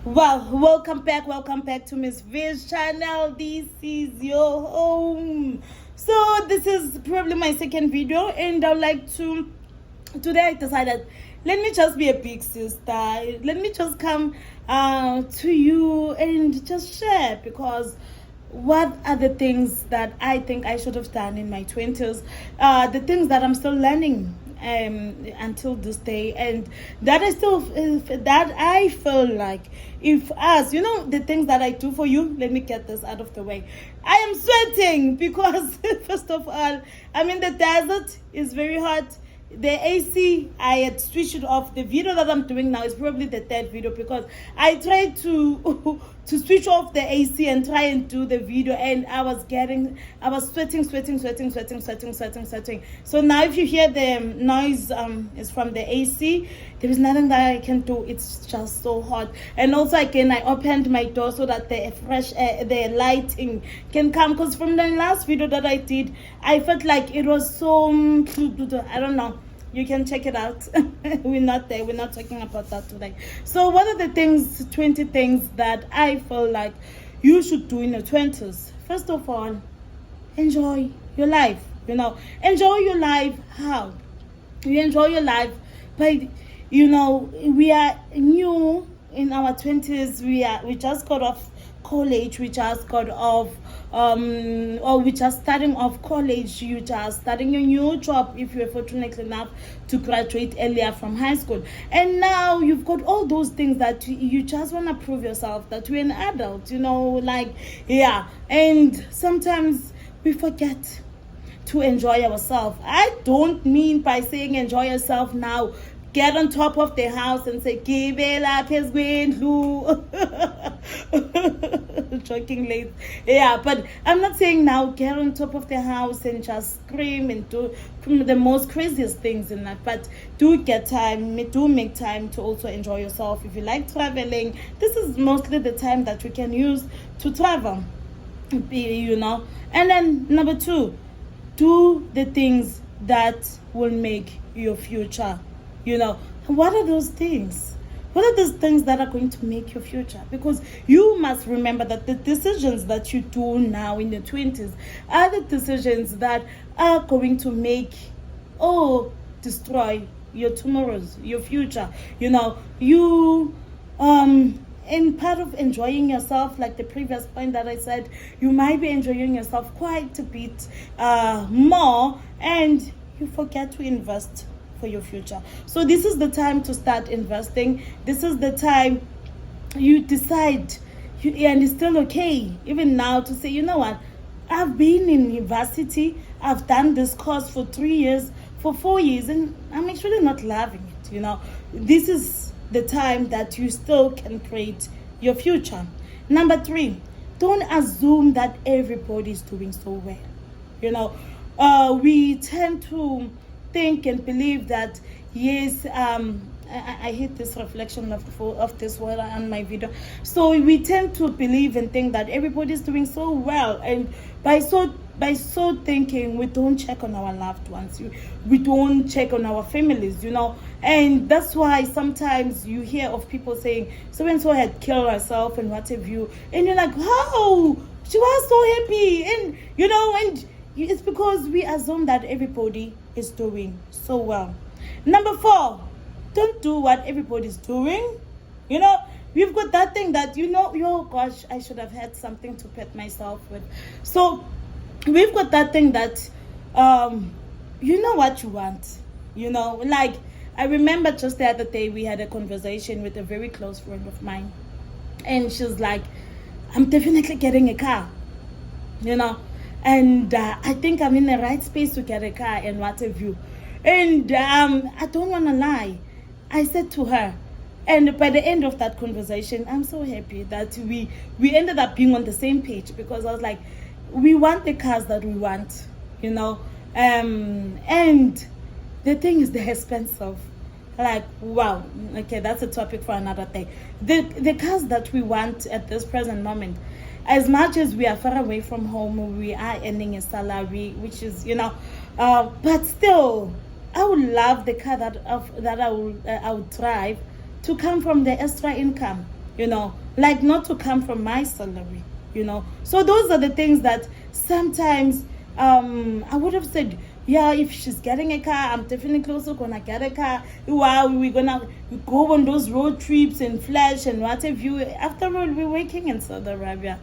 Well, welcome back to Miss Viz channel. This is your home. So this is probably my second video, and I would like to. Today I decided, let me just be a big sister. Let me just come to you and just share, because what are the things that I think I should have done in my 20s, the things that I'm still learning until this day, and that I feel like, if us, the things that I do for you. Let me get this out of the way. I am sweating because first of all, I'm in the desert. It's very hot. The AC, I had switched it off. The video that I'm doing now is probably the third video, because I tried to to switch off the AC and try and do the video, and I was sweating. So now if you hear the noise, is from the AC. There is nothing that I can do. It's just so hot. And also again, I opened my door so that the fresh air, the lighting can come, because from the last video that I did, I felt like it was so I don't know. You can check it out. We're not there. We're not talking about that today. So what are the 20 things that I feel like you should do in your 20s? First of all, enjoy your life. Enjoy your life. How? You enjoy your life by, we are new in our 20s. We just got off college. We just got off or we just starting off college. You just starting a new job if you're fortunate enough to graduate earlier from high school, and now you've got all those things that you just want to prove yourself that you're an adult, and sometimes we forget to enjoy ourselves. I don't mean by saying enjoy yourself now, get on top of the house and say, give it up, his window. Joking late. Yeah, but I'm not saying now get on top of the house and just scream and do the most craziest things in life. But do make time to also enjoy yourself. If you like traveling, this is mostly the time that you can use to travel. And then number 2, do the things that will make your future. What are those things? What are those things that are going to make your future? Because you must remember that the decisions that you do now in your 20s are the decisions that are going to make or destroy your tomorrows, your future. In part of enjoying yourself, like the previous point that I said, you might be enjoying yourself quite a bit more, and you forget to invest for your future. So this is the time to start investing. This is the time you decide, and it's still okay even now to say, you know what, I've been in university, I've done this course for 3 years, for 4 years, and I'm actually not loving it. This is the time that you still can create your future. Number 3, don't assume that everybody is doing so well. We tend to think and believe that, yes, I hate this reflection of this word on my video. So we tend to believe and think that everybody's doing so well, and by so thinking, we don't check on our loved ones, we don't check on our families, and that's why sometimes you hear of people saying so and so had killed herself and what have you, and you're like, how, she was so happy, and it's because we assume that everybody is doing so well. Number 4, don't do what everybody's doing. We've got that thing that, oh gosh, I should have had something to pet myself with. So we've got that thing that, you know what you want. Like, I remember just the other day we had a conversation with a very close friend of mine, and she's like, I'm definitely getting a car. And I think I'm in the right space to get a car and what have you. And I don't want to lie. I said to her, and by the end of that conversation, I'm so happy that we ended up being on the same page, because I was like, we want the cars that we want, and the thing is, they're expensive. Like, wow, okay, that's a topic for another day. The cars that we want at this present moment, as much as we are far away from home, we are earning a salary, which is, but still, I would love the car that I would drive to come from the extra income. like not to come from my salary, So those are the things that sometimes I would have said, yeah, if she's getting a car, I'm definitely also gonna get a car. Wow, we're gonna go on those road trips and flash and what have you. After all, we're working in Saudi Arabia,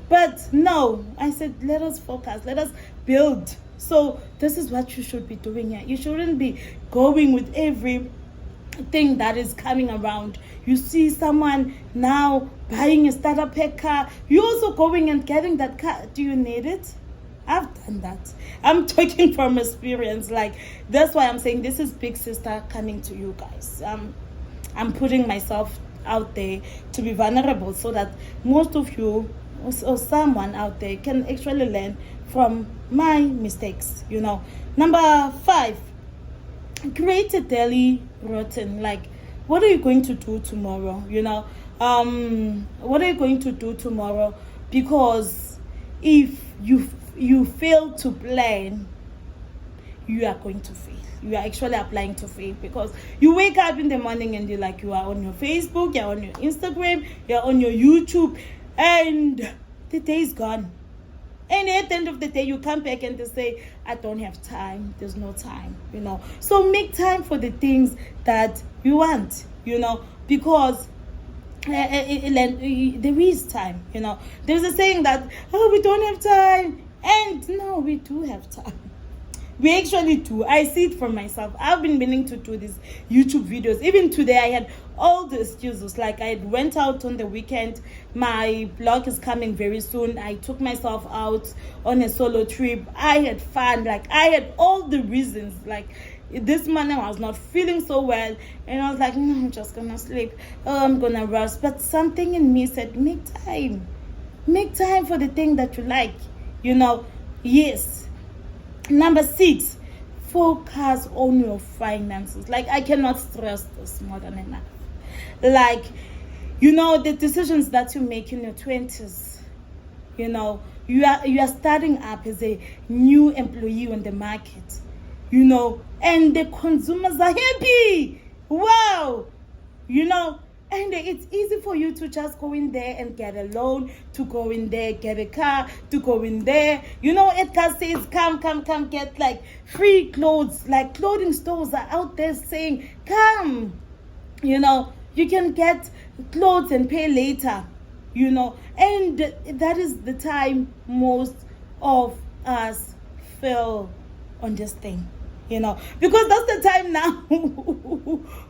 But no, I said, let us focus, let us build. So this is what you should be doing here. You shouldn't be going with every thing that is coming around. You see someone now buying a starter pack car, you're also going and getting that car. Do you need it? I've done that. I'm talking from experience. Like, that's why I'm saying this is big sister coming to you guys. I'm putting myself out there to be vulnerable so that most of you or someone out there can actually learn from my mistakes. Number 5, create a daily routine. Like, what are you going to do tomorrow? What are you going to do tomorrow? Because if you fail to plan, you are going to fail. You are actually applying to fail, because you wake up in the morning and you are on your Facebook, you're on your Instagram, you're on your YouTube, and the day is gone. And at the end of the day, you come back and they say, I don't have time. There's no time, So make time for the things that you want, because there is time, There's a saying that, we don't have time. And no, we do have time. We actually do. I see it for myself. I've been meaning to do these YouTube videos. Even today, I had all the excuses. Like, I went out on the weekend. My blog is coming very soon. I took myself out on a solo trip. I had fun. Like, I had all the reasons. Like, this morning I was not feeling so well. And I was like, no, I'm just going to sleep. Oh, I'm going to rest. But something in me said, make time. Make time for the thing that you like. Yes. Number 6, focus on your finances. Like, I cannot stress this more than enough. Like, the decisions that you make in your 20s, you are starting up as a new employee on the market, and the consumers are happy. Wow, and it's easy for you to just go in there and get a loan, to go in there, get a car, to go in there. Edgar says, come, get like free clothes. Like, clothing stores are out there saying, come. You can get clothes and pay later, And that is the time most of us fail on this thing, Because that's the time now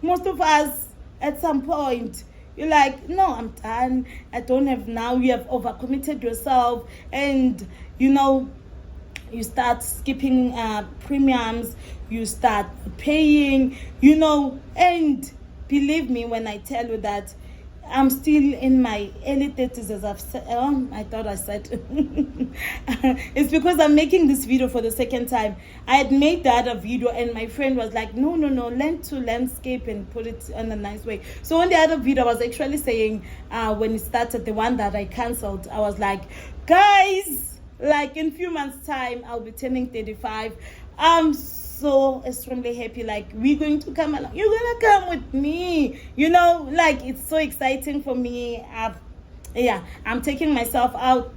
most of us, at some point, you're like, no, I'm done. I don't have now. You have overcommitted yourself, and you start skipping premiums. You start paying, and believe me when I tell you that I'm still in my early 30s, as I've said. I thought I said. It's because I'm making this video for the second time. I had made the other video and my friend was like, no, learn to landscape and put it in a nice way. So on the other video, I was actually saying, when it started, the one that I cancelled, I was like, guys, like in a few months' time, I'll be turning 35. I'm so extremely happy. Like, we're going to come along. You're gonna come with me, like, it's so exciting for me. I'm taking myself out.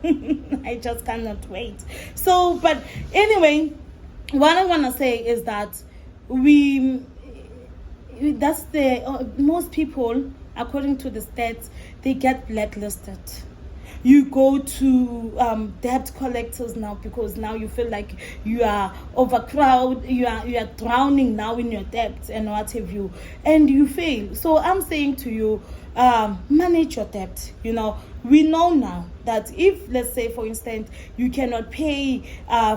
I just cannot wait. So, but anyway, what I want to say is that that's most people, according to the stats, they get blacklisted. You go to debt collectors now, because now you feel like you are overcrowded, you are drowning now in your debts and what have you, and you fail. So I'm saying to you, manage your debt. We know now that if, let's say, for instance, you cannot pay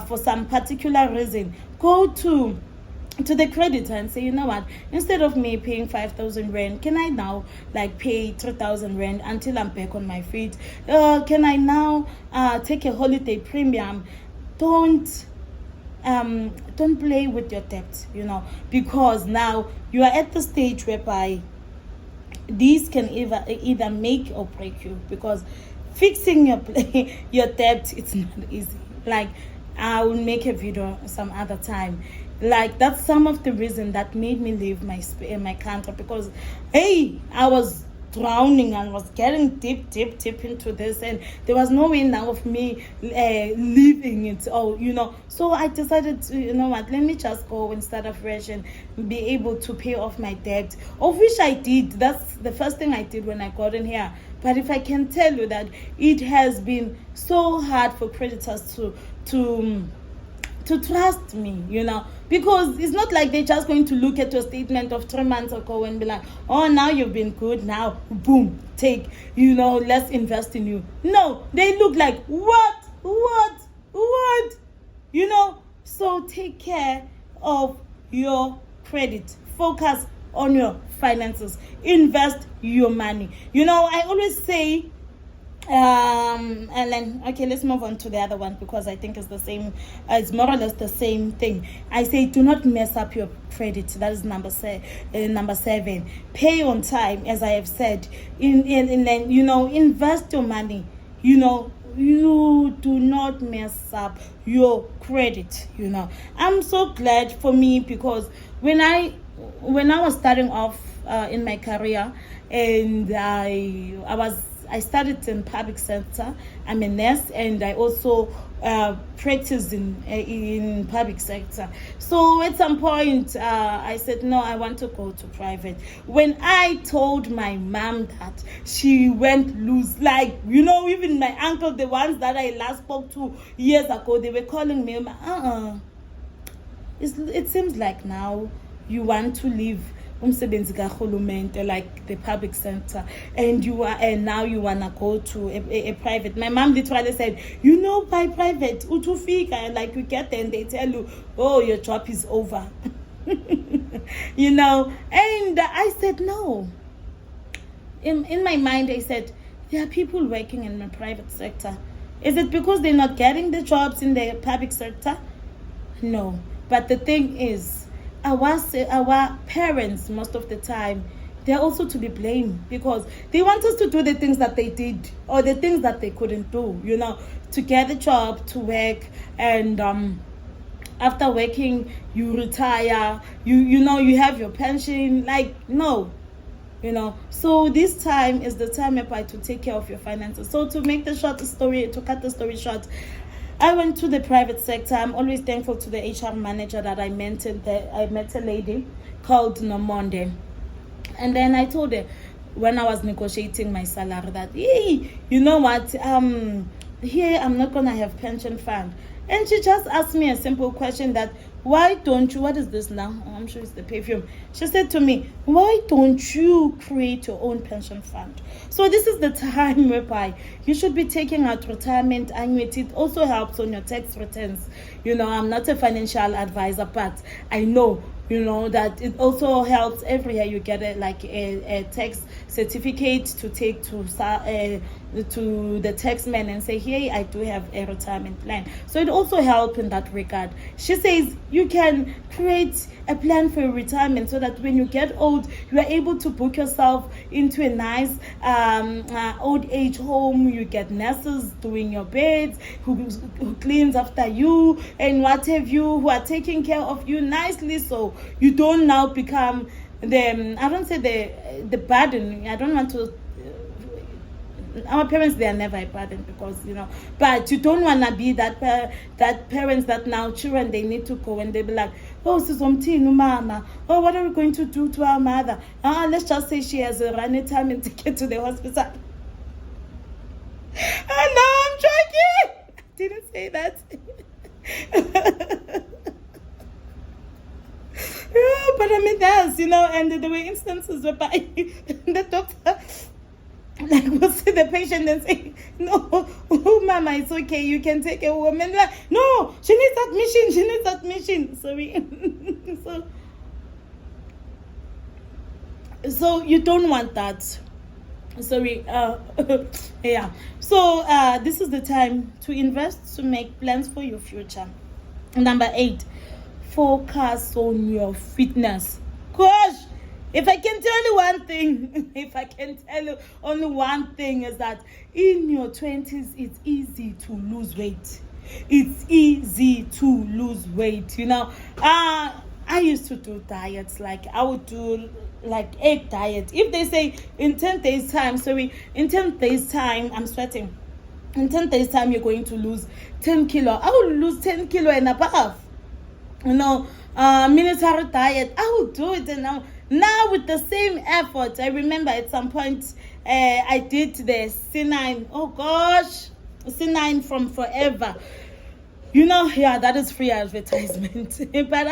for some particular reason, go to the creditor and say, you know what, instead of me paying 5,000 rand, can I now pay 3,000 rand until I'm back on my feet? Can I now take a holiday premium? Don't play with your debt, because now you are at the stage whereby these can either make or break you, because fixing your debt, it's not easy. Like, I will make a video some other time. Like, that's some of the reason that made me leave my country, because I was drowning and was getting deep into this, and there was no way now of me leaving it all, So I decided to, let me just go and start afresh and be able to pay off my debt, of which I did. That's the first thing I did when I got in here. But if I can tell you that it has been so hard for creditors to trust me, because it's not like they're just going to look at your statement of 3 months ago and be like, oh, now you've been good, now boom, take, let's invest in you. No, they look like, what, so take care of your credit, focus on your finances, invest your money. I always say, and then, okay, let's move on to the other one, because I think it's the same, it's more or less the same thing. I say, do not mess up your credit. That is number 7. Pay on time, as I have said, then invest your money. You do not mess up your credit. I'm so glad for me, because when I was starting off in my career, and I started in public sector. I'm a nurse, and I also practiced in public sector. So at some point, I said, no, I want to go to private. When I told my mom that, she went loose. Like, even my uncle, the ones that I last spoke to years ago, they were calling me, it seems like now you want to leave like the public sector, and now you wanna go to a private. My mom literally said, by private, utufika, like you get there and they tell you, oh, your job is over. And I said no. In my mind, I said, there are people working in the private sector. Is it because they're not getting the jobs in the public sector? No. But the thing is, our parents, most of the time, they're also to be blamed, because they want us to do the things that they did, or the things that they couldn't do, to get a job, to work, and after working, you retire, you have your pension. Like, no. So this time is the time to take care of your finances. So to cut the story short, I went to the private sector. I'm always thankful to the HR manager that I met. I met a lady called Nomonde. And then I told her, when I was negotiating my salary, that, hey, you know what, here I'm not going to have pension fund. And she just asked me a simple question that, why don't you, what is this now? Oh, I'm sure it's the perfume. She said to me, why don't you create your own pension fund? So this is the time whereby you should be taking out retirement annuity. It also helps on your tax returns. I'm not a financial advisor, but I know, that it also helps. Every year you get a tax certificate to take to the tax man and say, hey, I do have a retirement plan. So it also helps in that regard. She says you can create a plan for your retirement, so that when you get old, you are able to book yourself into a nice old age home. You get nurses doing your beds, who cleans after you, and what have you, who are taking care of you nicely, so you don't now become I don't say the burden. I don't want to. Our parents, they are never a burden, because but you don't want to be that parents that now children, they need to go and they be like, oh, mama, oh, what are we going to do to our mother? Let's just say she has a running time and ticket to the hospital. No, I'm joking. I didn't say that. Yeah, but I mean, that's, and there were instances whereby the doctor, like, will see the patient and say, no, oh, mama, it's okay, you can take a woman. Like, no, she needs admission. Sorry. So you don't want that. Sorry. Yeah. So this is the time to invest, to make plans for your future. Number 8, focus on your fitness. Gosh, if I can tell you one thing, only one thing is that in your 20s, it's easy to lose weight. It's easy to lose weight. I used to do diets. Like, I would do like egg diet. If they say in 10 days time, in 10 days time, I'm sweating. In 10 days time, you're going to lose 10 kilo. I will lose 10 kilo and above. Military diet, I will do it. And now with the same effort, I remember at some point, I did the C9. Oh gosh, C9 from Forever. That is free advertisement. But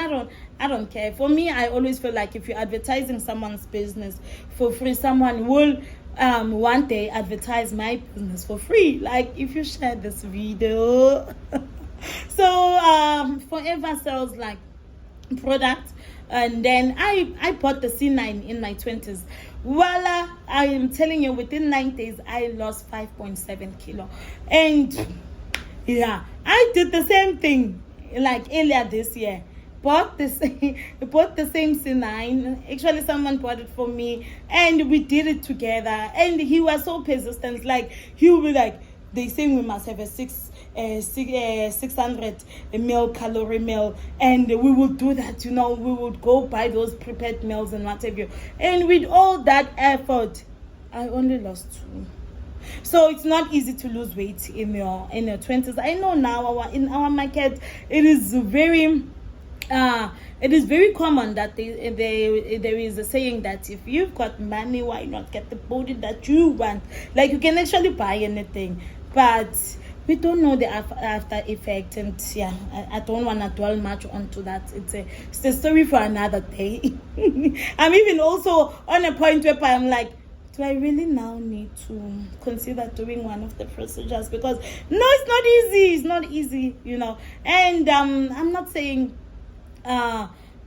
I don't care. For me, I always feel like if you're advertising someone's business for free, someone will one day advertise my business for free. Like if you share this video. So Forever sells like product, and then I bought the C9 in my 20s. Voila, I am telling you, within 9 days I lost 5.7 kilo. And yeah, I did the same thing like earlier this year. Bought the same C9. Actually, someone bought it for me, and we did it together. And he was so persistent. Like he would be like, they say we must have a 600 ml calorie meal, and we would do that. We would go buy those prepared meals and whatever. And with all that effort, I only lost 2. So it's not easy to lose weight in your 20s. I know now in our market it is very common that there is a saying that if you've got money, why not get the body that you want? Like you can actually buy anything, but we don't know the after effect. And yeah, I don't want to dwell much onto that. It's a story for another day. I'm even also on a point where I'm like, do I really now need to consider doing one of the procedures? Because no, it's not easy. It's not easy, And I'm not saying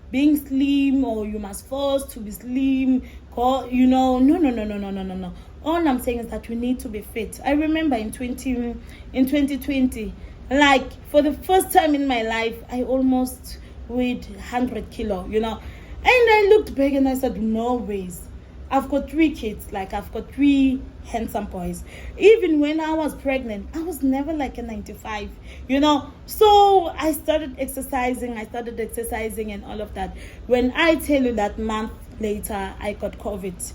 being slim or you must force to be slim. No. All I'm saying is that you need to be fit. I remember in 2020, like for the first time in my life, I almost weighed 100 kilo, And I looked back and I said, no ways. I've got 3 kids, like I've got 3 handsome boys. Even when I was pregnant, I was never like a 95, So I started exercising and all of that. When I tell you that month later, I got COVID.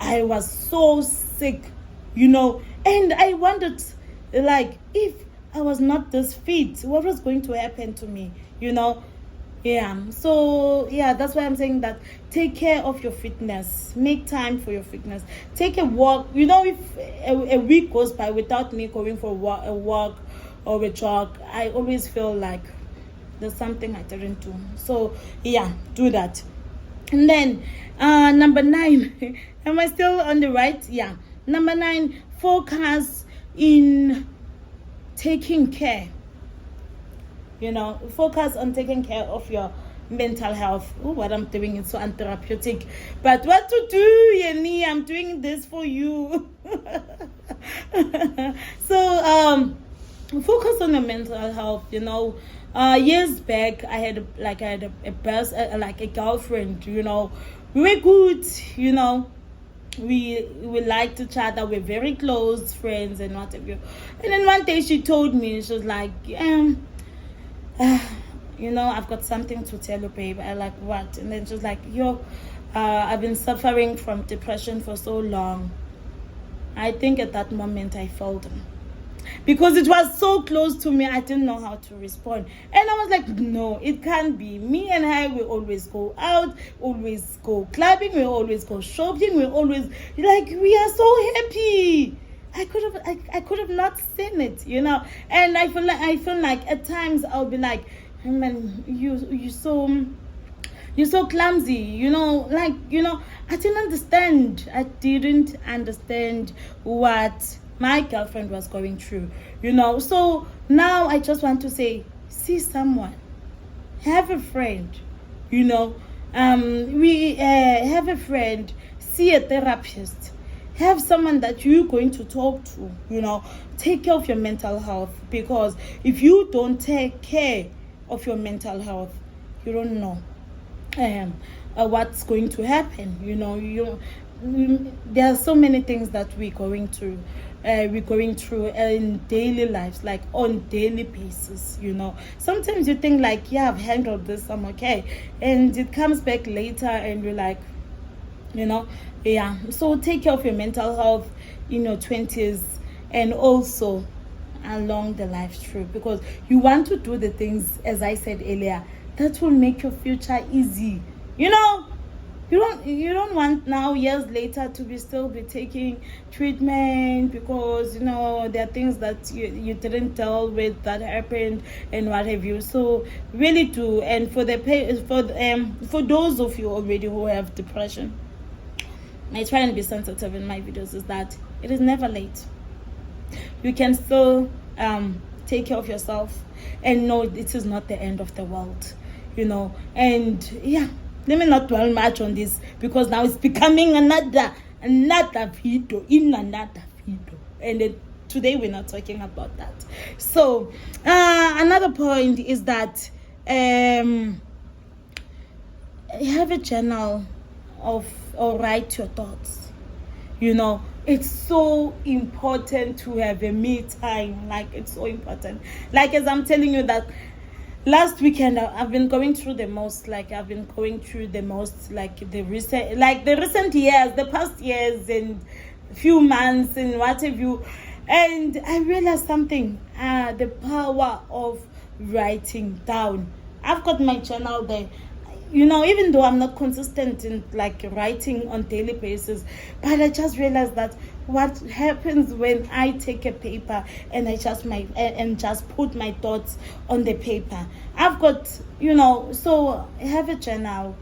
I was so sick, and I wondered, like, if I was not this fit, what was going to happen to me, Yeah, so yeah, that's why I'm saying that take care of your fitness. Make time for your fitness. Take a walk. If a week goes by without me going for a walk or a jog, I always feel like there's something I didn't do. So yeah, do that. And then number 9, am I still on the right? Yeah. Number 9, focus in taking care. Focus on taking care of your mental health. Oh, what I'm doing is so untherapeutic. But what to do, Yeni? I'm doing this for you. So, focus on your mental health. Years back, I had a girlfriend. We were good. We liked each other. We're very close friends and whatever. And then one day she told me, she was like, I've got something to tell you, babe. I like, what? And then she was like, I've been suffering from depression for so long. I think at that moment I felt, because it was so close to me, I didn't know how to respond. And I was like, no, it can't be. Me and her, we always go out, always go clubbing, we always go shopping, we always, we are so happy. I could have not seen it, And I feel like at times I'll be like, man, you're so clumsy, I didn't understand what my girlfriend was going through, So now I just want to say, see someone, have a friend, we have a friend, see a therapist. Have someone that you're going to talk to, Take care of your mental health, because if you don't take care of your mental health, you don't know what's going to happen. There are so many things that we're going through in daily lives, like on daily basis. Sometimes you think like, yeah, I've handled this, I'm okay, and it comes back later and you're like, you know. Yeah, so take care of your mental health in your 20s, and also along the life through, because you want to do the things, as I said earlier, that will make your future easy, you know. You don't want now, years later, to be taking treatment, because there are things that you didn't deal with that happened and what have you. So really do. And for those of you already who have depression, I try and be sensitive in my videos, is that it is never late. You can still take care of yourself, and know it is not the end of the world, and yeah, let me not dwell much on this, because now it's becoming another video in another video, and today we're not talking about that. So another point is that have a journal or write your thoughts. It's so important to have a me time. Like, it's so important. Like, as I'm telling you that last weekend I've been going through the most, like the recent years, the past years and few months and what have you. And I realized something, the power of writing down. I've got my journal there. Even though I'm not consistent in writing on daily basis, but I just realized that what happens when I take a paper and I just put my thoughts on the paper. I've got, so have a journal,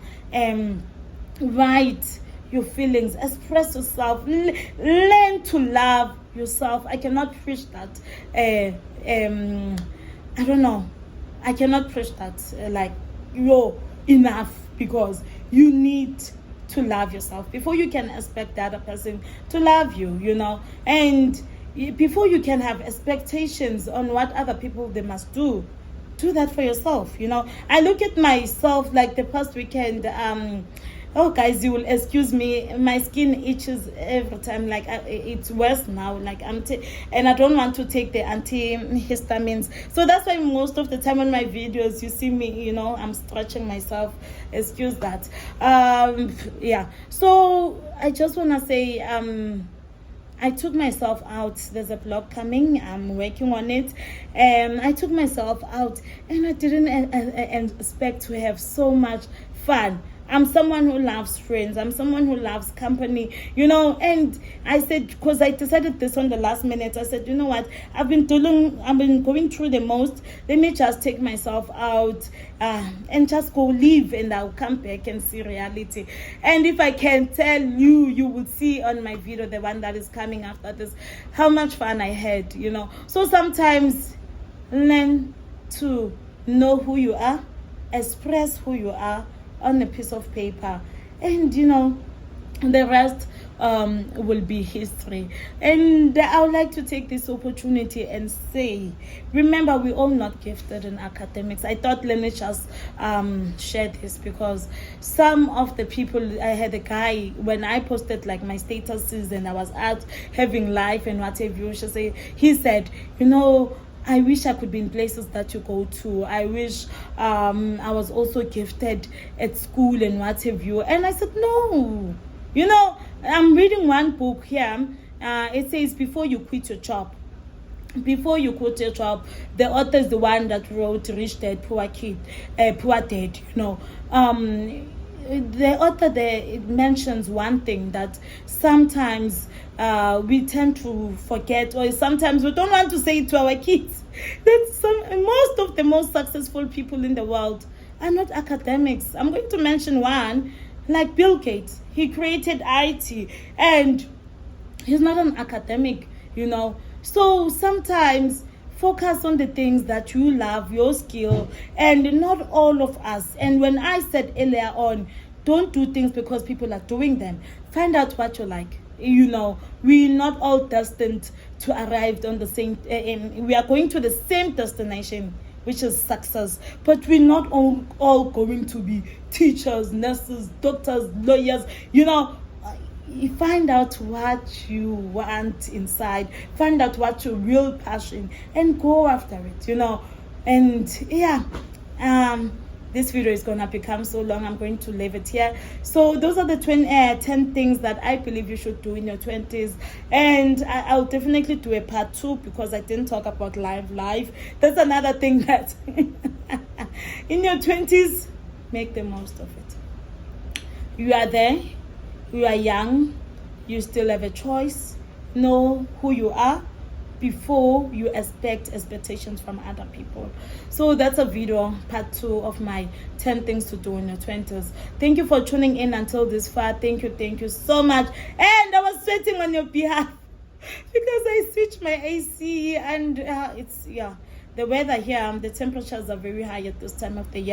write your feelings, express yourself, learn to love yourself. I cannot preach that. I don't know. I cannot preach that. You're enough, because you need to love yourself before you can expect the other person to love you, and before you can have expectations on what other people they must do that for yourself. I look at myself, like the past weekend. Oh, guys, you will excuse me. My skin itches every time. It's worse now. And I don't want to take the antihistamines. So that's why most of the time on my videos, you see me, I'm stretching myself. Excuse that. Yeah. So I just want to say, I took myself out. There's a blog coming. I'm working on it. I took myself out, and I didn't expect to have so much fun. I'm someone who loves friends. I'm someone who loves company, and I said, because I decided this on the last minute, I said, you know what, I've been going through the most. Let me just take myself out and just go live, and I'll come back and see reality. And if I can tell you, you would see on my video, the one that is coming after this, how much fun I had, So sometimes learn to know who you are, express who you are on a piece of paper, and the rest will be history. And I would like to take this opportunity and say, remember, we're all not gifted in academics. I thought, let me just share this, because some of the people, I had a guy, when I posted my statuses and I was out having life and what have you, he said, I wish I could be in places that you go to. I wish I was also gifted at school and what have you. And I said, no. I'm reading one book here. It says, before you quit your job. Before you quit your job, the author is the one that wrote Rich Dad, Poor Dad, the author there, it mentions one thing, that sometimes we tend to forget, or sometimes we don't want to say it to our kids, that most of the most successful people in the world are not academics. I'm going to mention one, like Bill Gates. He created IT, and he's not an academic, So sometimes focus on the things that you love, your skill, and not all of us. And when I said earlier on, don't do things because people are doing them. Find out what you like. We're not all destined to arrive on the same, we are going to the same destination, which is success. But we're not all going to be teachers, nurses, doctors, lawyers, You find out what you want inside, find out what your real passion, and go after it, And yeah, this video is gonna become so long. I'm going to leave it here. So those are the 10 things that I believe you should do in your 20s, and I'll definitely do a part 2 because I didn't talk about life. That's another thing that in your 20s, make the most of it. You are there, you are young, you still have a choice. Know who you are before you expect expectations from other people. So that's a video, part 2 of my 10 things to do in your 20s. Thank you for tuning in until this far. Thank you so much. And I was sweating on your behalf because I switched my AC, and it's the weather here, the temperatures are very high at this time of the year.